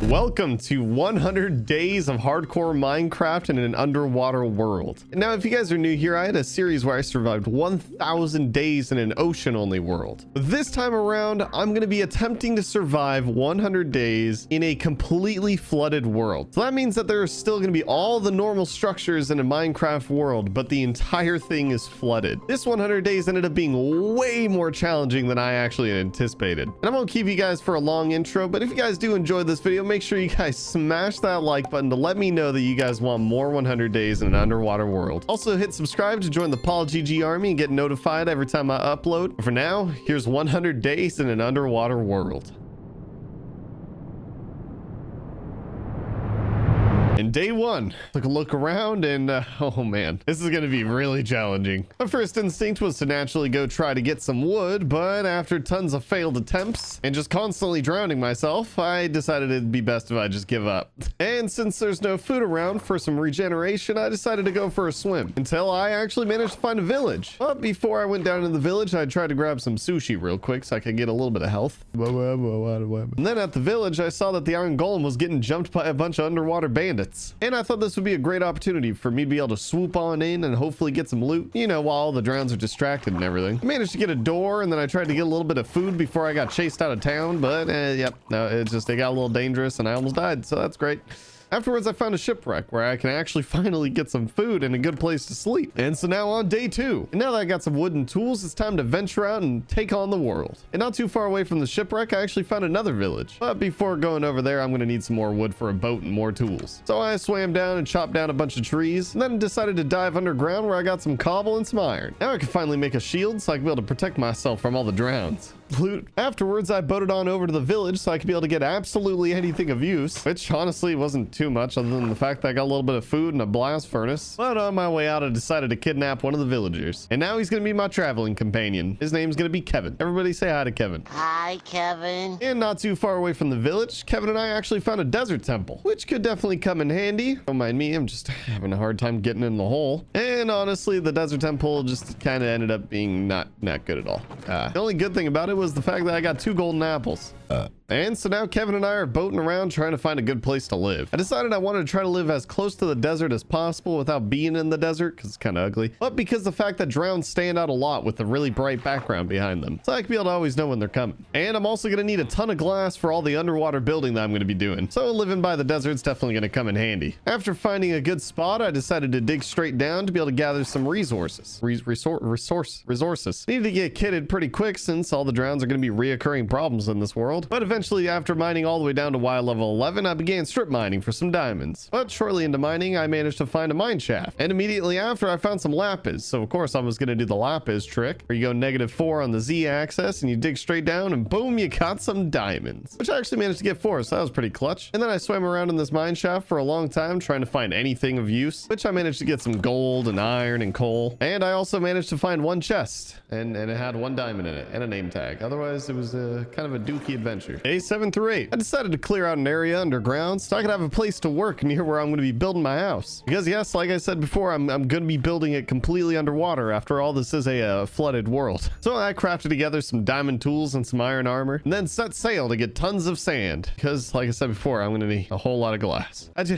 Welcome to 100 days of hardcore Minecraft in an underwater world. Now, if you guys are new here, I had a series where I survived 1,000 days in an ocean-only world. But this time around, I'm going to be attempting to survive 100 days in a completely flooded world. So that means that there are still going to be all the normal structures in a Minecraft world, but the entire thing is flooded. This 100 days ended up being way more challenging than I actually anticipated. And I won't keep you guys for a long intro, but if you guys do enjoy this video, make sure you guys smash that like button to let me know that you guys want more 100 days in an underwater world. Also hit subscribe to join the Paulgg army and get notified every time I upload. But for now, here's 100 days in an underwater world. In day one, took a look around and oh man, this is going to be really challenging. My first instinct was to naturally go try to get some wood, but after tons of failed attempts and just constantly drowning myself, I decided it'd be best if I just give up. And since there's no food around for some regeneration, I decided to go for a swim until I actually managed to find a village. But before I went down to the village, I tried to grab some sushi real quick so I could get a little bit of health. And then at the village, I saw that the iron golem was getting jumped by a bunch of underwater bandits. And I thought this would be a great opportunity for me to be able to swoop on in and hopefully get some loot, you know, while all the drowns are distracted and everything. I managed to get a door, and then I tried to get a little bit of food before I got chased out of town, but yep, no, it got a little dangerous and I almost died, so that's great. Afterwards, I found a shipwreck where I can actually finally get some food and a good place to sleep. And so now on day two. And now that I got some wooden tools, it's time to venture out and take on the world. And not too far away from the shipwreck, I actually found another village. But before going over there, I'm going to need some more wood for a boat and more tools. So I swam down and chopped down a bunch of trees, and then decided to dive underground where I got some cobble and some iron. Now I can finally make a shield so I can be able to protect myself from all the drowns. Loot. Afterwards, I boated on over to the village so I could be able to get absolutely anything of use, which honestly wasn't too much other than the fact that I got a little bit of food and a blast furnace. But on my way out, I decided to kidnap one of the villagers, and now he's going to be my traveling companion. His name's going to be Kevin. Everybody say hi to Kevin. Hi, Kevin. And not too far away from the village, Kevin and I actually found a desert temple, which could definitely come in handy. Don't mind me, I'm just having a hard time getting in the hole. And honestly, the desert temple just kind of ended up being not good at all. The only good thing about it was the fact that I got 2 golden apples. And so now Kevin and I are boating around trying to find a good place to live. I decided I wanted to try to live as close to the desert as possible without being in the desert because it's kind of ugly, but because the fact that drowns stand out a lot with a really bright background behind them, so I can be able to always know when they're coming. And I'm also going to need a ton of glass for all the underwater building that I'm going to be doing, so living by the desert's definitely going to come in handy. After finding a good spot, I decided to dig straight down to be able to gather some resources. Resources. Need to get kitted pretty quick since all the drowns are going to be reoccurring problems in this world. But eventually, after mining all the way down to Y level 11, I began strip mining for some diamonds. But shortly into mining, I managed to find a mine shaft. And immediately after, I found some lapis. So of course, I was going to do the lapis trick, where you go -4 on the Z axis and you dig straight down and boom, you got some diamonds, which I actually managed to get 4. So that was pretty clutch. And then I swam around in this mine shaft for a long time trying to find anything of use, which I managed to get some gold and iron and coal. And I also managed to find 1 chest and it had 1 diamond in it and a name tag. Otherwise, it was kind of a dookie adventure. Day 7 through 8. I decided to clear out an area underground so I could have a place to work near where I'm going to be building my house. Because yes, like I said before, I'm going to be building it completely underwater. After all, this is a flooded world. So I crafted together some diamond tools and some iron armor, and then set sail to get tons of sand. Because like I said before, I'm going to need a whole lot of glass. Have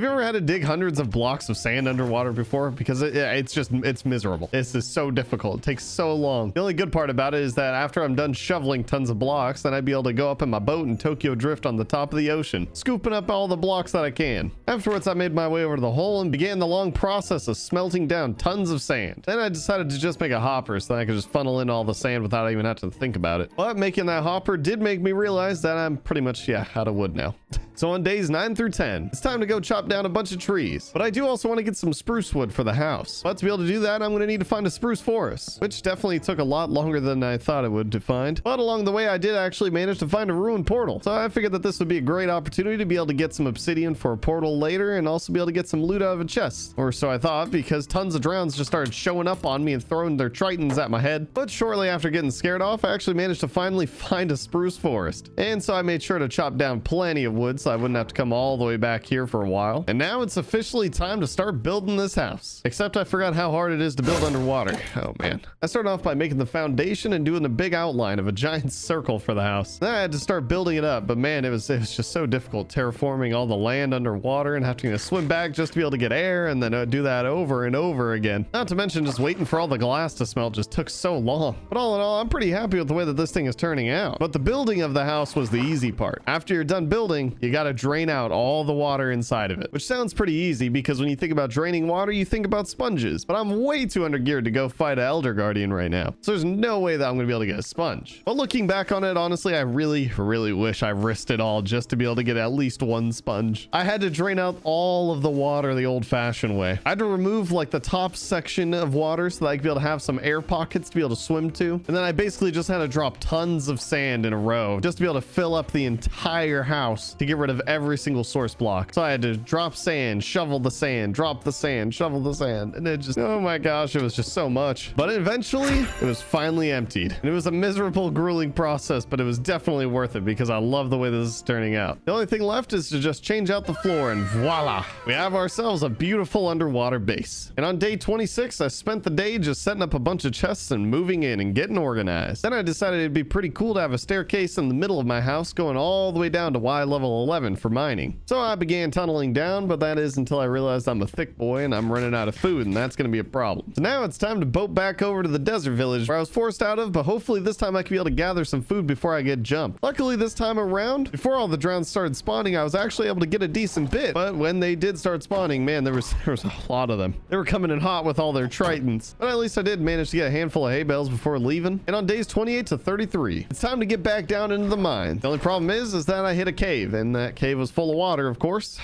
you ever had to dig hundreds of blocks of sand underwater before? Because it's miserable. This is so difficult. It takes so long. The only good part about it is that after I'm done shoveling tons of blocks, then I'd be able to go up in my boat and Tokyo drift on the top of the ocean, scooping up all the blocks that I can. Afterwards, I made my way over to the hole and began the long process of smelting down tons of sand. Then I decided to just make a hopper so that I could just funnel in all the sand without even having to think about it. But making that hopper did make me realize that I'm pretty much, out of wood now. So on days 9 through 10, it's time to go chop down a bunch of trees. But I do also want to get some spruce wood for the house. But to be able to do that, I'm going to need to find a spruce forest, which definitely took a lot longer than I thought it would to find. But along the way, I did actually manage to find a ruined portal. So I figured that this would be a great opportunity to be able to get some obsidian for a portal later and also be able to get some loot out of a chest. Or so I thought, because tons of drowns just started showing up on me and throwing their tritons at my head. But shortly after getting scared off, I actually managed to finally find a spruce forest. And so I made sure to chop down plenty of wood so I wouldn't have to come all the way back here for a while. And now it's officially time to start building this house. Except I forgot how hard it is to build underwater. Oh man. I started off by making the foundation and doing a big outline of a giant circle for the house. Then I had to start building it up, but man, it was just so difficult terraforming all the land underwater and having to swim back just to be able to get air and then do that over and over again. Not to mention just waiting for all the glass to smelt just took so long. But all in all, I'm pretty happy with the way that this thing is turning out. But the building of the house was the easy part. After you're done building, you got to drain out all the water inside of it, which sounds pretty easy because when you think about draining water, you think about sponges. But I'm way too undergeared to go fight an Elder Guardian right now. So there's no way that I'm going to be able to get a sponge. But looking back on it, honestly, I really wish I risked it all just to be able to get at least one sponge. I had to drain out all of the water the old-fashioned way. I had to remove like the top section of water so that I could be able to have some air pockets to be able to swim to. And then I basically just had to drop tons of sand in a row just to be able to fill up the entire house to get rid of every single source block. So I had to drop sand, shovel the sand, drop the sand, shovel the sand. And it just, oh my gosh, it was just so much. But eventually it was finally emptied. And it was a miserable, grueling process, but it was definitely worth it because I love the way this is turning out. The only thing left is to just change out the floor and voila, we have ourselves a beautiful underwater base. And on day 26, I spent the day just setting up a bunch of chests and moving in and getting organized. Then I decided it'd be pretty cool to have a staircase in the middle of my house going all the way down to Y level 11 for mining. So I began tunneling down, but that is until I realized I'm a thick boy and I'm running out of food, and that's going to be a problem. So now it's time to boat back over to the desert village where I was forced out of, but hopefully this time I can be able to gather some food before I get jumped. Luckily this time around, before all the drowns started spawning, I was actually able to get a decent bit. But when they did start spawning, man, there was a lot of them. They were coming in hot with all their tritons. But at least I did manage to get a handful of hay bales before leaving. And on days 28 to 33, it's time to get back down into the mine. The only problem is that I hit a cave, and that cave was full of water, of course.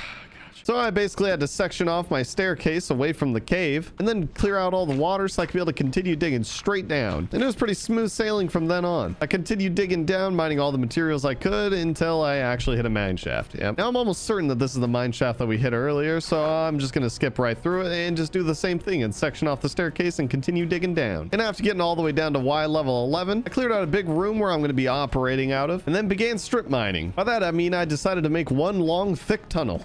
So I basically had to section off my staircase away from the cave and then clear out all the water so I could be able to continue digging straight down. And it was pretty smooth sailing from then on. I continued digging down, mining all the materials I could until I actually hit a mine shaft. Yeah. Now I'm almost certain that this is the mine shaft that we hit earlier, so I'm just going to skip right through it and just do the same thing and section off the staircase and continue digging down. And after getting all the way down to Y level 11, I cleared out a big room where I'm going to be operating out of and then began strip mining. By that I mean I decided to make one long thick tunnel.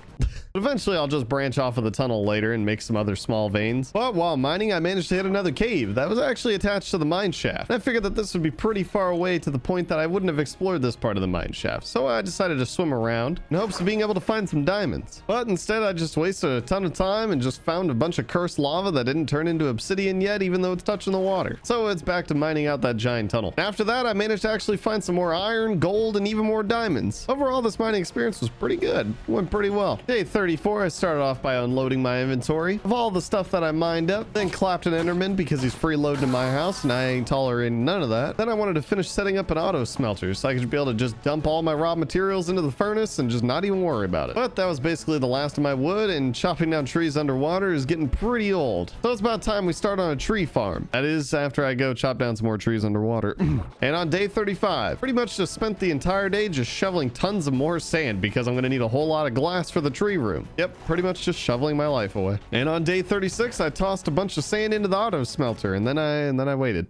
But eventually I'll just branch off of the tunnel later and make some other small veins. But while mining, I managed to hit another cave that was actually attached to the mine shaft. And I figured that this would be pretty far away to the point that I wouldn't have explored this part of the mine shaft. So I decided to swim around in hopes of being able to find some diamonds. But instead I just wasted a ton of time and just found a bunch of cursed lava that didn't turn into obsidian yet, even though it's touching the water. So it's back to mining out that giant tunnel. And after that, I managed to actually find some more iron, gold, and even more diamonds. Overall, this mining experience was pretty good. It went pretty well. Day 34, I started off by unloading my inventory of all the stuff that I mined up, then clapped an Enderman because he's freeloading in my house and I ain't tolerating none of that. Then I wanted to finish setting up an auto smelter so I could be able to just dump all my raw materials into the furnace and just not even worry about it. But that was basically the last of my wood, and chopping down trees underwater is getting pretty old. So it's about time we start on a tree farm. That is after I go chop down some more trees underwater. And on day 35, pretty much just spent the entire day just shoveling tons of more sand because I'm going to need a whole lot of glass for the tree room. Yep, pretty much just shoveling my life away. And on day 36, I tossed a bunch of sand into the auto smelter, and then I waited.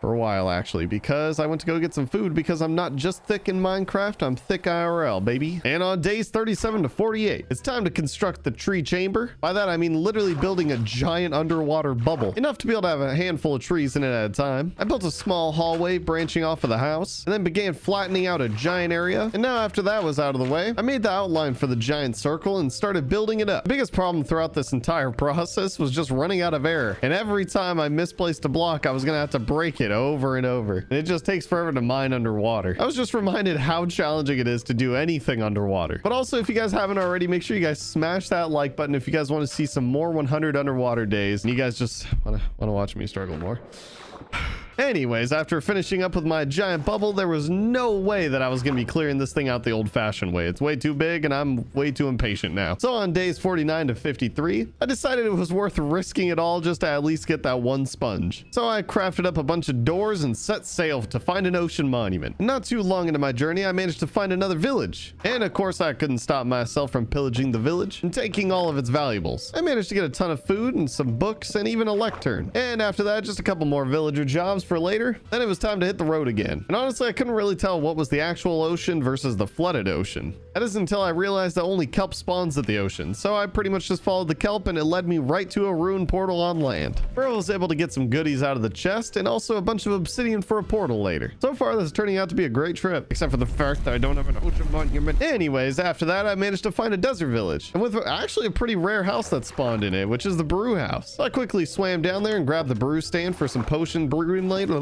For a while, actually, because I went to go get some food because I'm not just thick in Minecraft, I'm thick IRL, baby. And on days 37 to 48, it's time to construct the tree chamber. By that, I mean literally building a giant underwater bubble, enough to be able to have a handful of trees in it at a time. I built a small hallway branching off of the house, and then began flattening out a giant area. And now after that was out of the way, I made the outline for the giant circle and started building it up. The biggest problem throughout this entire process was just running out of air. And every time I misplaced a block, I was gonna have to break it over and over, and it just takes forever to mine underwater. I was just reminded how challenging it is to do anything underwater. But also, if you guys haven't already, make sure you guys smash that like button if you guys want to see some more 100 underwater days and you guys just want to watch me struggle more. Anyways, after finishing up with my giant bubble, there was no way that I was going to be clearing this thing out the old-fashioned way. It's way too big and I'm way too impatient now. So on days 49 to 53, I decided it was worth risking it all just to at least get that one sponge. So I crafted up a bunch of doors and set sail to find an ocean monument. Not too long into my journey, I managed to find another village. And of course, I couldn't stop myself from pillaging the village and taking all of its valuables. I managed to get a ton of food and some books and even a lectern. And after that, just a couple more villager jobs items for later. Then it was time to hit the road again. And honestly, I couldn't really tell what was the actual ocean versus the flooded ocean. That is until I realized that only kelp spawns at the ocean. So I pretty much just followed the kelp and it led me right to a ruined portal on land, where I was able to get some goodies out of the chest and also a bunch of obsidian for a portal later. So far, this is turning out to be a great trip, except for the fact that I don't have an ocean monument. Anyways, after that, I managed to find a desert village, and with actually a pretty rare house that spawned in it, which is the brew house. So I quickly swam down there and grabbed the brew stand for some potion brewing later.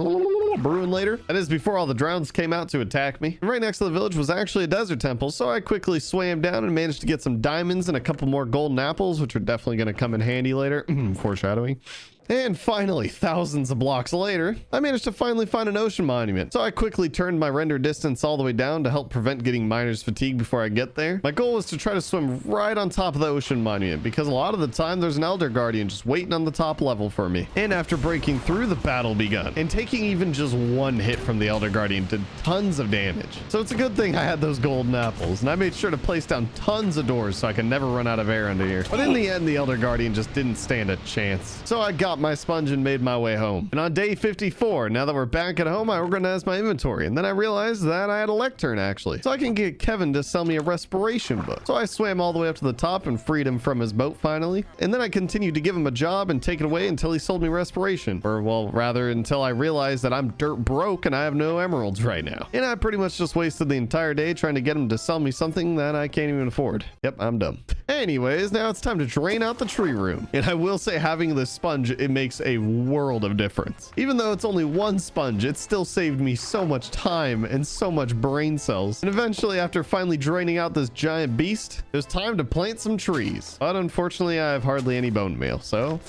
That is before all the drowns came out to attack me. And right next to the village was actually a desert temple, so I quickly swam down and managed to get some diamonds and a couple more golden apples, which are definitely going to come in handy later. Foreshadowing. And finally, thousands of blocks later, I managed to finally find an ocean monument. So I quickly turned my render distance all the way down to help prevent getting miner's fatigue before I get there. My goal was to try to swim right on top of the ocean monument, because a lot of the time there's an elder guardian just waiting on the top level for me. And after breaking through, the battle begun, and taking even just one hit from the elder guardian did tons of damage. So it's a good thing I had those golden apples, and I made sure to place down tons of doors so I could never run out of air under here. But in the end, the elder guardian just didn't stand a chance. So I got my sponge and made my way home. And on day 54, now that we're back at home, I organized my inventory, and then I realized that I had a lectern actually, so I can get Kevin to sell me a respiration book. So I swam all the way up to the top and freed him from his boat finally, and then I continued to give him a job and take it away until he sold me respiration, or well, rather until I realized that I'm dirt broke and I have no emeralds right now. And I pretty much just wasted the entire day trying to get him to sell me something that I can't even afford. Yep, I'm dumb. Anyways, now it's time to drain out the tree room, and I will say having this sponge, it makes a world of difference. Even though it's only one sponge, it still saved me so much time and so much brain cells. And eventually, after finally draining out this giant beast, it was time to plant some trees. But unfortunately, I have hardly any bone meal, so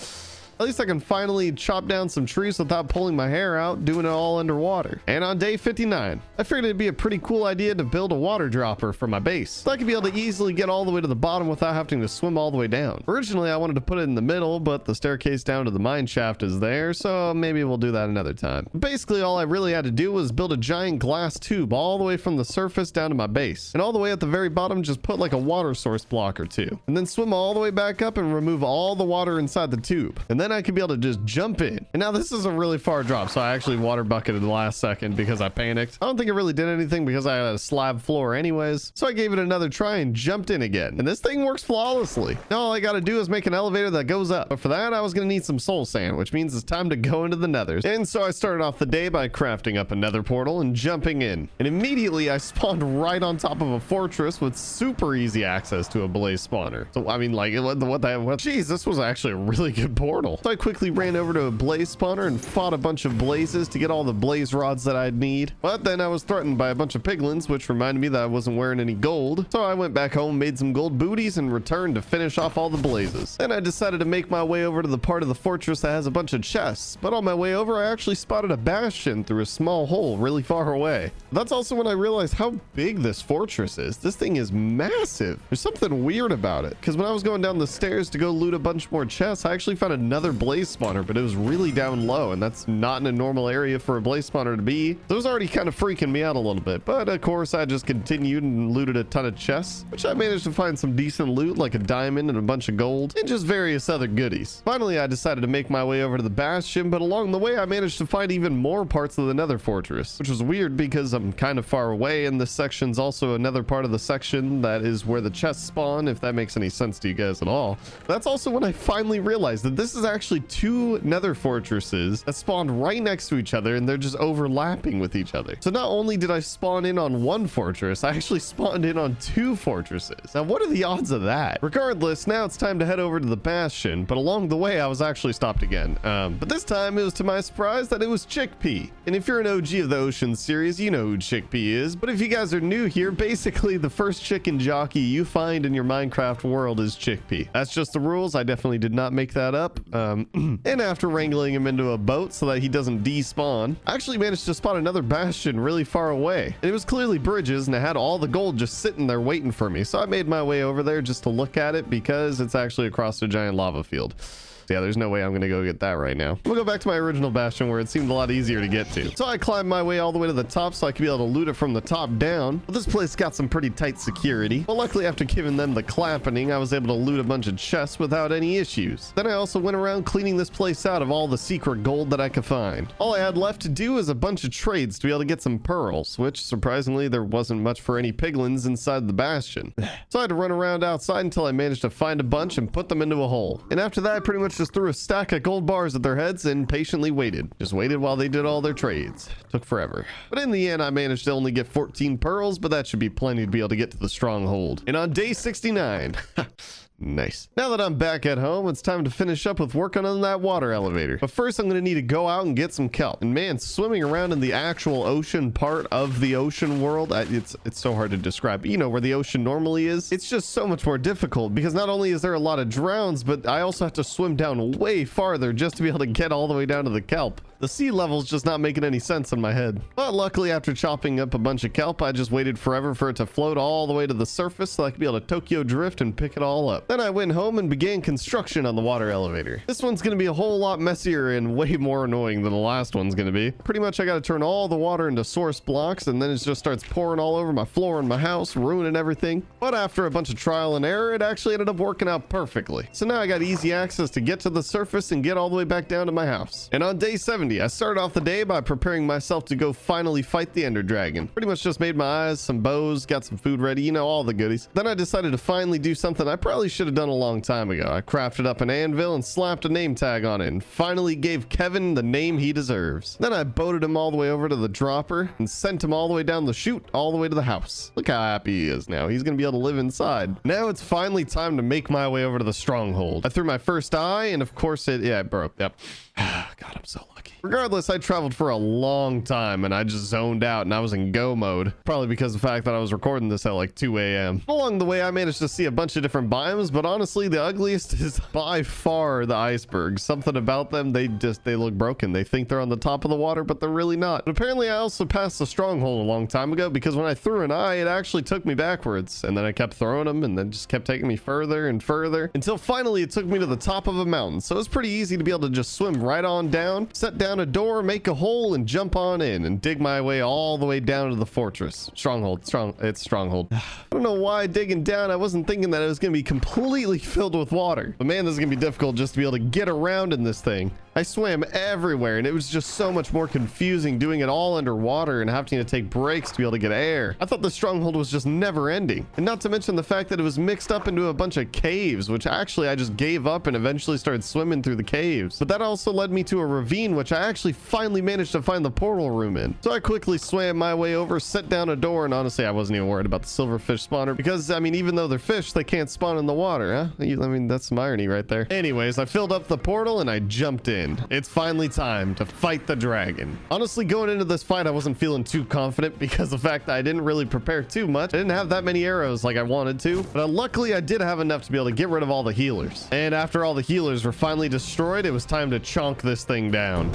at least I can finally chop down some trees without pulling my hair out, doing it all underwater. And on day 59, I figured it'd be a pretty cool idea to build a water dropper for my base, so I could be able to easily get all the way to the bottom without having to swim all the way down. Originally, I wanted to put it in the middle, but the staircase down to the mine shaft is there, so maybe we'll do that another time. Basically, all I really had to do was build a giant glass tube all the way from the surface down to my base. And all the way at the very bottom, just put like a water source block or two. And then swim all the way back up and remove all the water inside the tube. And then I could be able to just jump in. And now this is a really far drop, so I actually water bucketed the last second because I panicked. I don't think it really did anything because I had a slab floor anyways, so I gave it another try and jumped in again. And this thing works flawlessly. Now all I gotta do is make an elevator that goes up. But for that, I was gonna need some soul sand, which means it's time to go into the nethers. And so I started off the day by crafting up a nether portal and jumping in. And immediately I spawned right on top of a fortress with super easy access to a blaze spawner. So I mean, like, what jeez, this was actually a really good portal. So I quickly ran over to a blaze spawner and fought a bunch of blazes to get all the blaze rods that I'd need. But then I was threatened by a bunch of piglins, which reminded me that I wasn't wearing any gold. So I went back home, made some gold booties, and returned to finish off all the blazes. Then I decided to make my way over to the part of the fortress that has a bunch of chests. But on my way over, I actually spotted a bastion through a small hole really far away. That's also when I realized how big this fortress is. This thing is massive. There's something weird about it, because when I was going down the stairs to go loot a bunch more chests, I actually found another blaze spawner, but it was really down low, and that's not in a normal area for a blaze spawner to be. So it was already kind of freaking me out a little bit, but of course I just continued and looted a ton of chests, which I managed to find some decent loot like a diamond and a bunch of gold and just various other goodies. Finally, I decided to make my way over to the bastion, but along the way I managed to find even more parts of the nether fortress, which was weird because I'm kind of far away, and this section's also another part of the section that is where the chests spawn, if that makes any sense to you guys at all. That's also when I finally realized that this is actually two nether fortresses that spawned right next to each other, and they're just overlapping with each other. So not only did I spawn in on one fortress, I actually spawned in on two fortresses. Now what are the odds of that? Regardless, now it's time to head over to the bastion, but along the way I was actually stopped again. But this time it was to my surprise that it was Chickpea. And if you're an OG of the Ocean series, you know who Chickpea is. But if you guys are new here, basically the first chicken jockey you find in your Minecraft world is Chickpea. That's just the rules. I definitely did not make that up. And after wrangling him into a boat so that he doesn't despawn, I actually managed to spot another bastion really far away. And it was clearly bridges, and it had all the gold just sitting there waiting for me. So I made my way over there just to look at it because it's actually across a giant lava field. Yeah, there's no way I'm gonna go get that right now. We'll go back to my original bastion where it seemed a lot easier to get to. So I climbed my way all the way to the top so I could be able to loot it from the top down. But this place got some pretty tight security. But luckily, after giving them the clamping, I was able to loot a bunch of chests without any issues. Then I also went around cleaning this place out of all the secret gold that I could find. All I had left to do is a bunch of trades to be able to get some pearls, which surprisingly there wasn't much for any piglins inside the bastion. So I had to run around outside until I managed to find a bunch and put them into a hole. And after that, I pretty much just threw a stack of gold bars at their heads and patiently waited. Just waited while they did all their trades. Took forever. But in the end, I managed to only get 14 pearls, but that should be plenty to be able to get to the stronghold. And on day 69... Nice. Now that I'm back at home, it's time to finish up with working on that water elevator. But first, I'm going to need to go out and get some kelp. And man, swimming around in the actual ocean part of the ocean world, it's so hard to describe. You know, where the ocean normally is, it's just so much more difficult because not only is there a lot of drowns, but I also have to swim down way farther just to be able to get all the way down to the kelp. The sea level's just not making any sense in my head. But luckily, after chopping up a bunch of kelp, I just waited forever for it to float all the way to the surface so I could be able to Tokyo drift and pick it all up. Then I went home and began construction on the water elevator. This one's going to be a whole lot messier and way more annoying than the last one's going to be. Pretty much I got to turn all the water into source blocks and then it just starts pouring all over my floor in my house, ruining everything. But after a bunch of trial and error, it actually ended up working out perfectly. So now I got easy access to get to the surface and get all the way back down to my house. And on day 70, I started off the day by preparing myself to go finally fight the Ender Dragon. Pretty much just made my eyes, some bows, got some food ready, you know, all the goodies. Then I decided to finally do something I probably should have done a long time ago. I crafted up an anvil and slapped a name tag on it and finally gave Kevin the name he deserves. Then I boated him all the way over to the dropper and sent him all the way down the chute, all the way to the house. Look how happy he is now. He's gonna be able to live inside. Now it's finally time to make my way over to the stronghold. I threw my first eye and of course it broke. Yep. God, I'm so lucky. Regardless, I traveled for a long time and I just zoned out and I was in go mode. Probably because of the fact that I was recording this at like 2 a.m. Along the way, I managed to see a bunch of different biomes, but honestly, the ugliest is by far the icebergs. Something about them, they look broken. They think they're on the top of the water, but they're really not. But apparently, I also passed the stronghold a long time ago because when I threw an eye, it actually took me backwards. And then I kept throwing them and then just kept taking me further and further until finally it took me to the top of a mountain. So it's pretty easy to be able to just swim right on down, set down a door, make a hole, and jump on in and dig my way all the way down to the fortress. Stronghold. It's stronghold. I don't know why digging down, I wasn't thinking that it was going to be completely filled with water. But man, this is going to be difficult just to be able to get around in this thing. I swam everywhere and it was just so much more confusing doing it all underwater and having to take breaks to be able to get air. I thought the stronghold was just never ending. And not to mention the fact that it was mixed up into a bunch of caves, which actually I just gave up and eventually started swimming through the caves. But that also led me to a ravine, which I actually finally managed to find the portal room in. So I quickly swam my way over, set down a door, and honestly, I wasn't even worried about the silverfish spawner because, I mean, even though they're fish, they can't spawn in the water, huh? I mean, that's some irony right there. Anyways, I filled up the portal and I jumped in. It's finally time to fight the dragon. Honestly, going into this fight, I wasn't feeling too confident because of the fact that I didn't really prepare too much. I didn't have that many arrows like I wanted to, but luckily I did have enough to be able to get rid of all the healers. And after all the healers were finally destroyed, it was time to chonk this thing down.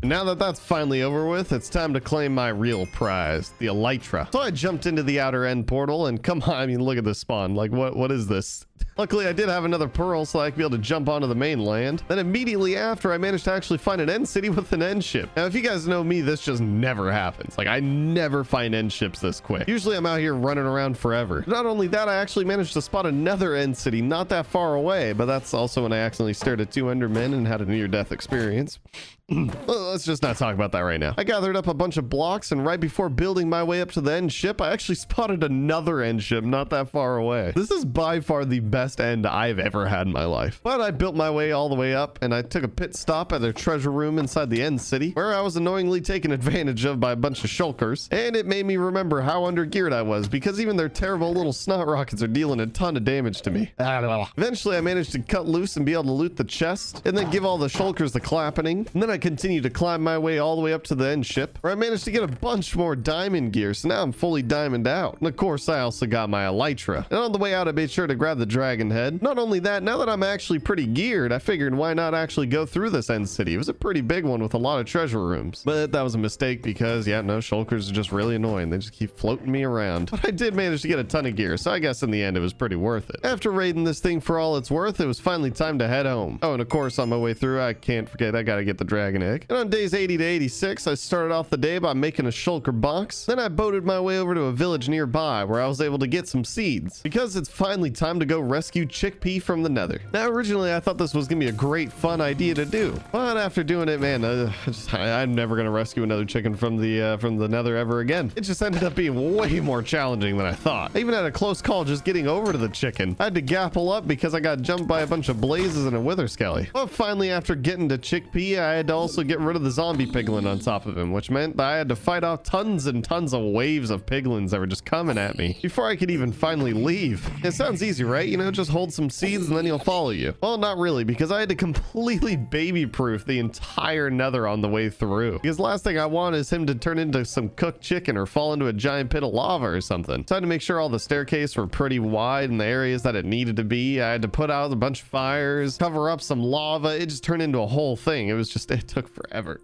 Now that that's finally over with, it's time to claim my real prize, the elytra. So I jumped into the outer end portal and come on, I mean, look at this spawn. Like, what is this? Luckily, I did have another pearl so I could be able to jump onto the mainland. Then immediately after, I managed to actually find an end city with an end ship. Now, if you guys know me, this just never happens. Like, I never find end ships this quick. Usually, I'm out here running around forever. Not only that, I actually managed to spot another end city not that far away, but that's also when I accidentally stared at 2 Endermen and had a near-death experience. Well, let's just not talk about that right now. I gathered up a bunch of blocks, and right before building my way up to the end ship, I actually spotted another end ship not that far away. This is by far the best end I've ever had in my life. But I built my way all the way up, and I took a pit stop at their treasure room inside the end city, where I was annoyingly taken advantage of by a bunch of shulkers, and it made me remember how undergeared I was, because even their terrible little snot rockets are dealing a ton of damage to me. Eventually, I managed to cut loose and be able to loot the chest, and then give all the shulkers the clapping, and then I continued to climb my way all the way up to the end ship, where I managed to get a bunch more diamond gear, so now I'm fully diamond out. And of course, I also got my elytra. And on the way out, I made sure to grab the dragon head. Not only that, now that I'm actually pretty geared, I figured why not actually go through this end city. It was a pretty big one with a lot of treasure rooms. But that was a mistake because, yeah, no, shulkers are just really annoying. They just keep floating me around. But I did manage to get a ton of gear, so I guess in the end it was pretty worth it. After raiding this thing for all it's worth, it was finally time to head home. Oh, and of course, on my way through, I can't forget I gotta get the dragon egg. And on days 80 to 86, I started off the day by making a shulker box. Then I boated my way over to a village nearby where I was able to get some seeds because it's finally time to go rescue Chickpea from the Nether. Now, originally, I thought this was gonna be a great, fun idea to do, but after doing it, man, I'm never gonna rescue another chicken from the Nether ever again. It just ended up being way more challenging than I thought. I even had a close call just getting over to the chicken. I had to gapple up because I got jumped by a bunch of blazes and a wither skelly. But finally, after getting to Chickpea, I had to also get rid of the zombie piglin on top of him, which meant that I had to fight off tons and tons of waves of piglins that were just coming at me before I could even finally leave. It sounds easy, right? You know, just hold some seeds and then he'll follow you. Well, not really, because I had to completely baby-proof the entire Nether on the way through. Because last thing I want is him to turn into some cooked chicken or fall into a giant pit of lava or something. So I had to make sure all the staircase were pretty wide in the areas that it needed to be. I had to put out a bunch of fires, cover up some lava. It just turned into a whole thing. It took forever.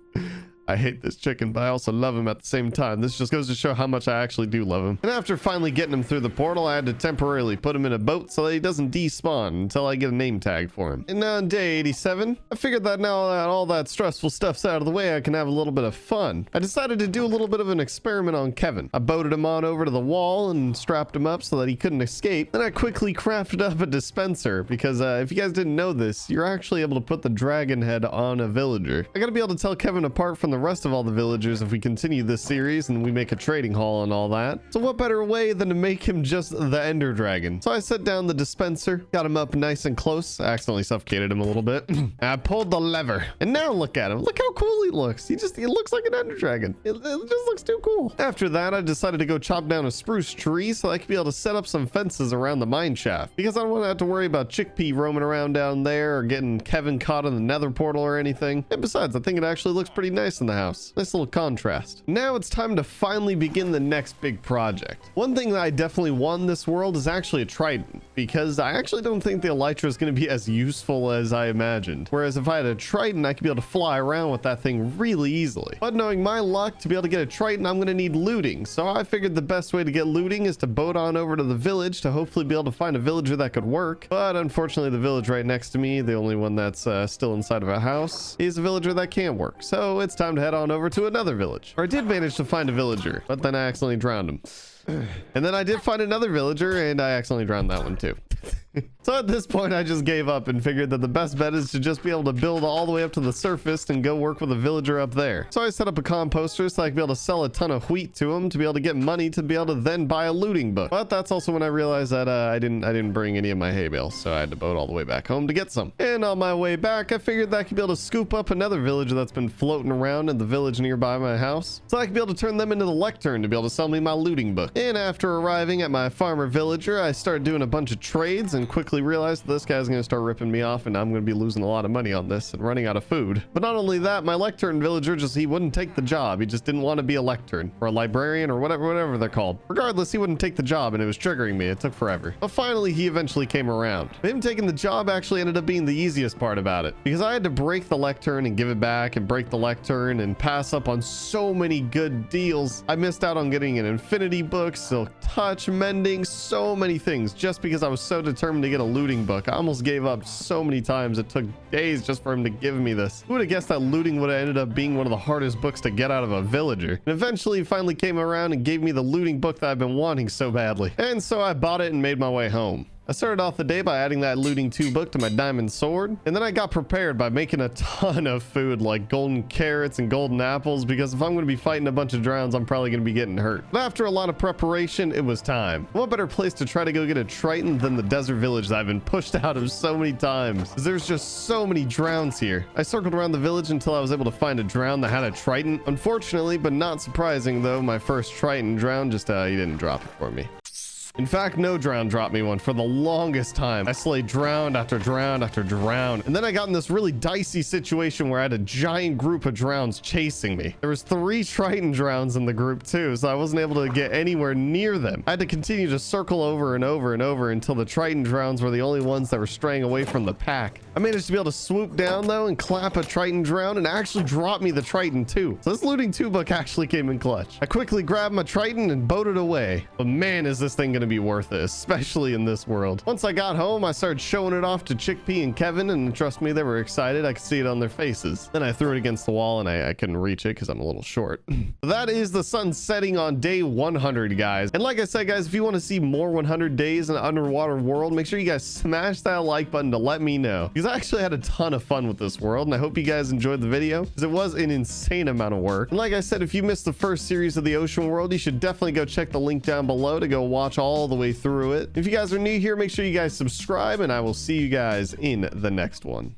I hate this chicken, but I also love him at the same time. This just goes to show how much I actually do love him. And after finally getting him through the portal, I had to temporarily put him in a boat so that he doesn't despawn until I get a name tag for him. And now on day 87, I figured that now that all that stressful stuff's out of the way, I can have a little bit of fun. I decided to do a little bit of an experiment on Kevin. I boated him on over to the wall and strapped him up so that he couldn't escape. Then I quickly crafted up a dispenser because if you guys didn't know this, you're actually able to put the dragon head on a villager. I gotta be able to tell Kevin apart from the rest of all the villagers if we continue this series and we make a trading hall and all that. So what better way than to make him just the ender dragon? So I set down the dispenser, got him up nice and close. I accidentally suffocated him a little bit. I pulled the lever and now look at him. Look how cool he looks. He looks like an ender dragon. It just looks too cool. After that, I decided to go chop down a spruce tree so I could be able to set up some fences around the mine shaft because I don't want to have to worry about Chickpea roaming around down there or getting Kevin caught in the Nether Portal or anything. And besides, I think it actually looks pretty nice in the house. Nice little contrast. Now it's time to finally begin the next big project. One thing that I definitely want in this world is actually a trident, because I actually don't think the elytra is going to be as useful as I imagined. Whereas if I had a trident, I could be able to fly around with that thing really easily. But knowing my luck, to be able to get a trident, I'm going to need looting. So I figured the best way to get looting is to boat on over to the village to hopefully be able to find a villager that could work. But unfortunately, the village right next to me, the only one that's still inside of a house, is a villager that can work. So it's time to head on over to another village. Or I did manage to find a villager, but then I accidentally drowned him. And then I did find another villager and I accidentally drowned that one too. So at this point, I just gave up and figured that the best bet is to just be able to build all the way up to the surface and go work with a villager up there. So I set up a composter so I could be able to sell a ton of wheat to him to be able to get money to be able to then buy a looting book. But that's also when I realized that I didn't bring any of my hay bales, so I had to boat all the way back home to get some. And on my way back, I figured that I could be able to scoop up another villager that's been floating around in the village nearby my house, so I could be able to turn them into the lectern to be able to sell me my looting book. And after arriving at my farmer villager, I started doing a bunch of trades and quickly realized this guy's going to start ripping me off and I'm going to be losing a lot of money on this and running out of food. But not only that, my lectern villager he wouldn't take the job. He just didn't want to be a lectern or a librarian or whatever they're called. Regardless, he wouldn't take the job and it was triggering me. It took forever. But finally, he eventually came around. Him taking the job actually ended up being the easiest part about it because I had to break the lectern and give it back and break the lectern and pass up on so many good deals. I missed out on getting an infinity book, silk touch, mending, so many things just because I was so determined to get a looting book. I almost gave up so many times. It took days just for him to give me this. Who would have guessed that looting would have ended up being one of the hardest books to get out of a villager? And eventually he finally came around and gave me the looting book that I've been wanting so badly. And so I bought it and made my way home. I started off the day by adding that looting 2 book to my diamond sword, and then I got prepared by making a ton of food like golden carrots and golden apples, because if I'm going to be fighting a bunch of drowns, I'm probably going to be getting hurt. But after a lot of preparation, it was time. What better place to try to go get a triton than the desert village that I've been pushed out of so many times? There's just so many drowns here. I circled around the village until I was able to find a drown that had a triton. Unfortunately, but not surprising though, my first triton drown he didn't drop it for me. In fact, no drown dropped me one for the longest time. I slayed drowned after drowned after drowned. And then I got in this really dicey situation where I had a giant group of drowns chasing me. There was 3 Triton drowns in the group too, so I wasn't able to get anywhere near them. I had to continue to circle over and over and over until the Triton drowns were the only ones that were straying away from the pack. I managed to be able to swoop down though and clap a Triton drown and actually drop me the Triton too. So this looting 2 book actually came in clutch. I quickly grabbed my Triton and boated away. But man, is this thing going to be worth it, especially in this world. Once I got home, I started showing it off to Chickpea and Kevin, and trust me, they were excited. I could see it on their faces. Then I threw it against the wall and I couldn't reach it because I'm a little short. That is the sun setting on day 100, guys. And like I said, guys, if you want to see more 100 days in an underwater world, make sure you guys smash that like button to let me know, because I actually had a ton of fun with this world, and I hope you guys enjoyed the video because it was an insane amount of work. And like I said, if you missed the first series of the ocean world, you should definitely go check the link down below to go watch all the way through it. If you guys are new here, make sure you guys subscribe, and I will see you guys in the next one.